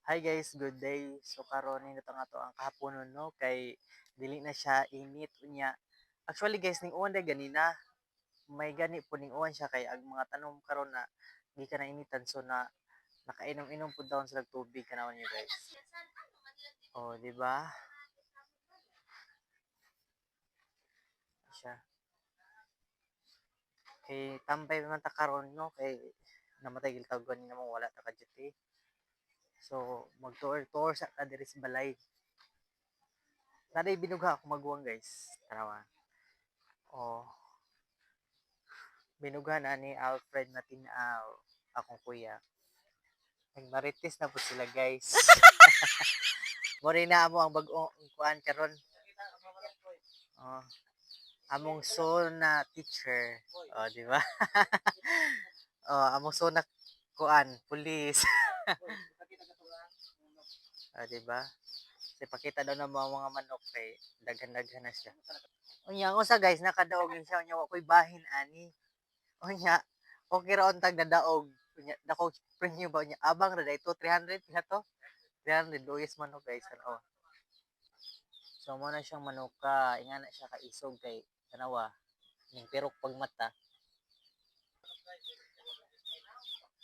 Hi guys, good day. So karon ni nato nga to ang kahaponon no kay dili na siya init unya. Actually guys ning uwan day ganina may gani po ning uwan siya kay ang mga tanom karon na di ka na initan so na nakainom-inom pud daw sila og tubig kanawon niyo guys. Oh, di ba? Siya. Kay tambay man ta karon no kay namatay gid tawag ganina mo wala ta ka duty. So mag-tour sa ta diri sa balay. Naday binugha ako magwang guys. Tanawa. Oh, binughan ani Alfred Matinaaw, akong kuya. Nagmarites na po sila guys. Mori na amo ang bag-ong kuan karon. Oh, among son na teacher. Oh, di ba? Oh, among son na kuan, pulis. Oh, di ba? Kasi pakita daw ng mga manok kay daghan-daghan na siya. Unya, usa guys, nakadaog yun siya. Unya, wako'y bahin ani. Unya, okay ra tag nadaog. Unya, dako premium ba unya. Abang ra ito 300 na to. 300 lowest manok guys. Ano? So mo na siyang manuka, inga na siya kaisog kay tanawa ning pirok pag mata.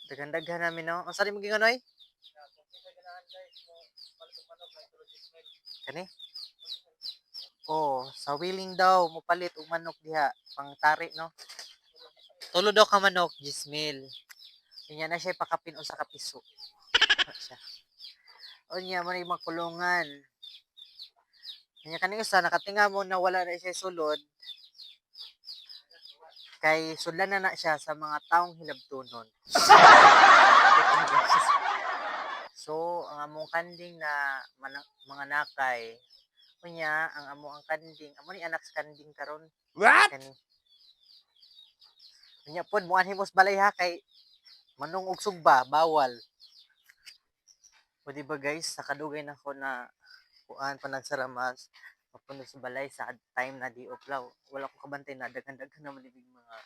Daghan-daghan namin no. Ang sari mo ginganoy? Kani? Oh, sa willing daw mopalit og manok diha pang tari no. Tulo daw ka manok, Gismil. Inya na siya pakapin usa ka piso. Siya. Unya man yung makulungan. Kanya kani usa nakatinga mo na wala na siya sulod. Kay sudlan na na siya sa mga taong hilabtunon. So, ang among kanding na mga nakay, kunya ang amo ang kanding, amo ni anak sa kanding karon. What? Kani. Kunya pod mo anhimos balay ha kay manung og sugba, bawal. O di ba guys, nakadugay na ko na kuan panagsaramas papuno sa balay sa time na di uplaw. Wala ko kabantay na daghan-daghan naman ibig mga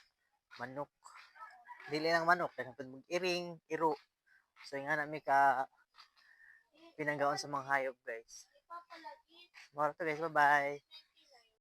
manok. Dili lang manok, daghan pud mag iring, iro. So nga na mi ka pinanggaon sa mga hayop guys. Mora to guys, bye-bye.